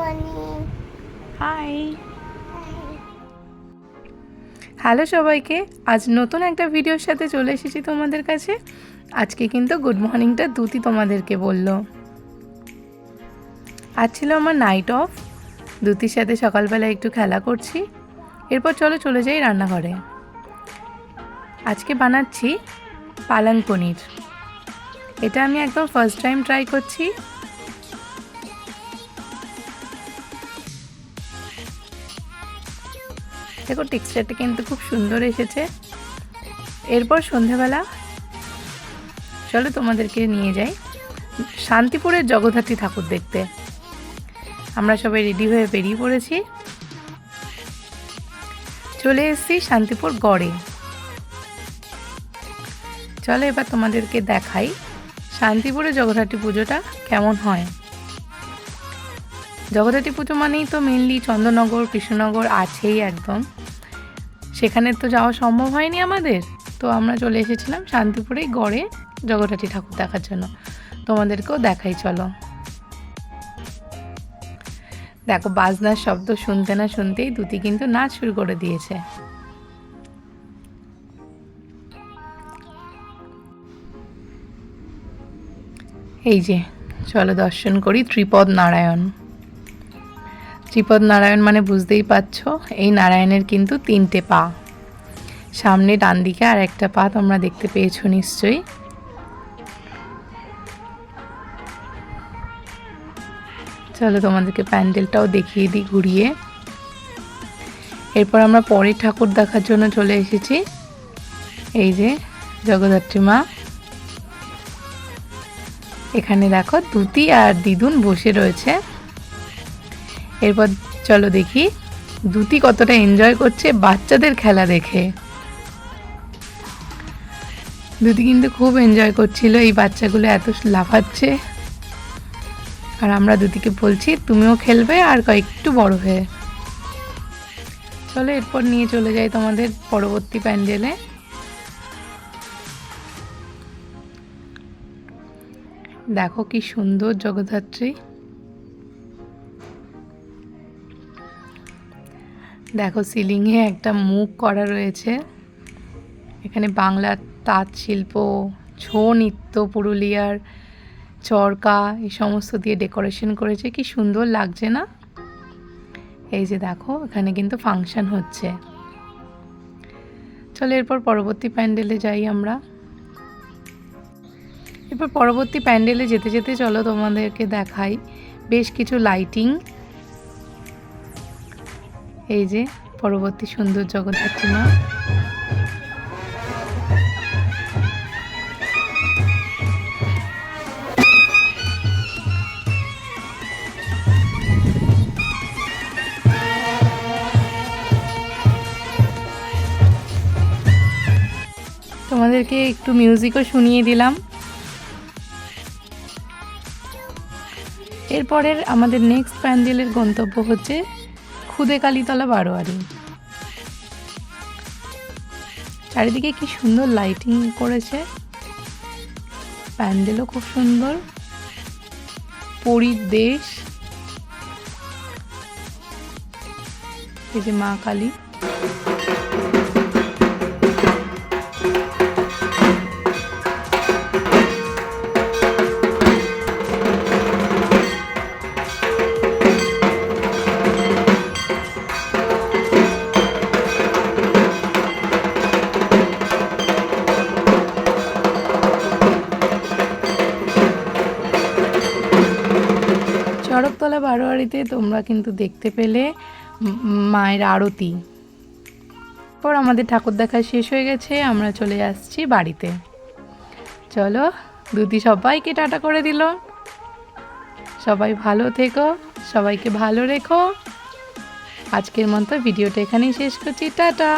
Morning. High, hello সবাইকে। আজ নতুন একটা ভিডিওর সাথে চলে এসেছি তোমাদের কাছে। আজকে কিন্তু গুড মর্নিংটা দ্যুতি তোমাদেরকে বলল। আজ ছিল আমার নাইট অফ। দ্যুতির সাথে সকালবেলা একটু খেলা করছি, এরপর চলে যাই রান্নাঘরে। আজকে বানাচ্ছি পালং পনির। এটা আমি একদম ফার্স্ট টাইম ট্রাই করছি। দেখো টেক্সচারটা কিন্তু খুব সুন্দর এসেছে। এরপর সন্ধেবেলা চলো তোমাদেরকে নিয়ে যাই শান্তিপুরের জগদ্ধাত্রী ঠাকুর দেখতে। আমরা সবাই রেডি হয়ে বেরিয়ে পড়েছি, চলে এসেছি শান্তিপুর গড়ে। চলো এবার তোমাদেরকে দেখাই শান্তিপুরে জগদ্ধাত্রী পুজোটা কেমন হয়। জগদ্ধাত্রী পুজো মানেই তো মেনলি চন্দননগর কৃষ্ণনগর আছেই একদম, সেখানে তো যাওয়া সম্ভব হয়নি আমাদের, তো আমরা চলে এসেছিলাম শান্তিপুরেই গড়ে জগদ্ধাত্রী ঠাকুর দেখার জন্য। তোমাদেরকেও দেখাই চলো। দেখো বাজনার শব্দ শুনতে না শুনতেই দ্যুতি কিন্তু নাচ শুরু করে দিয়েছে। এই যে চলো দর্শন করি ত্রিপদ নারায়ণ। ত্রিপদ নারায়ণ মানে বুঝতেই পারছো, এই নারায়ণের কিন্তু 3টে পা, সামনে ডান দিকে আর একটা পা তোমরা দেখতে পেয়েছো নিশ্চয়ই। চলো তোমাদেরকে প্যান্ডেলটাও দেখিয়ে দিই ঘুরিয়ে। এরপর আমরা পরের ঠাকুর দেখার জন্য চলে এসেছি। এই যে জগদ্ধাত্রী মা, এখানে দেখো দ্যুতি আর দিদুন বসে রয়েছে। এরপর চলো দেখি দ্যুতি কতটা এনজয় করছে বাচ্চাদের খেলা দেখে। দ্যুতি কিন্তু খুব এনজয় করছিল, এই বাচ্চাগুলো এত লাফাচ্ছে। আর আমরা দ্যুতিকে বলছি তুমিও খেলবে আর একটু বড় হয়ে। চলো এরপর নিয়ে চলে যাই তোমাদের পরবর্তী প্যান্ডেলে। দেখো কি সুন্দর জগদ্ধাত্রী। দেখো সিলিংয়ে একটা মুখ করা রয়েছে। এখানে বাংলার তাঁত শিল্প, ছৌ নৃত্য, পুরুলিয়ার চরকা এই সমস্ত দিয়ে ডেকোরেশন করেছে, কি সুন্দর লাগছে না? এই যে দেখো এখানে কিন্তু ফাংশন হচ্ছে। চলো এরপর পরবর্তী প্যান্ডেলে যাই আমরা। এরপর পরবর্তী প্যান্ডেলে যেতে যেতে চলো তোমাদেরকে দেখাই বেশ কিছু লাইটিং। এই যে পরবর্তী সুন্দর জগদ্ধাত্রী মা। তোমাদেরকে একটু মিউজিকও শুনিয়ে দিলাম। এরপরের আমাদের নেক্সট প্যান্ডেলের গন্তব্য হচ্ছে খুদে কালীতলা বারোয়ারি। চারিদিকে কি সুন্দর লাইটিং করেছে, প্যান্ডেলও খুব সুন্দর। পুরীর দেশ, এই যে মা কালী। চড়কতলা বারোয়ারিতে তোমরা কিন্তু দেখতে পেলে মায়ের আরতি। পর আমাদের ঠাকুর দেখা শেষ হয়ে গেছে, আমরা চলে আসছি বাড়িতে। চলো দুদি সবাইকে টাটা করে দিল। সবাই ভালো থেকো, সবাইকে ভালো রেখো। আজকের মতো ভিডিওটা এখানেই শেষ করছি, টাটা।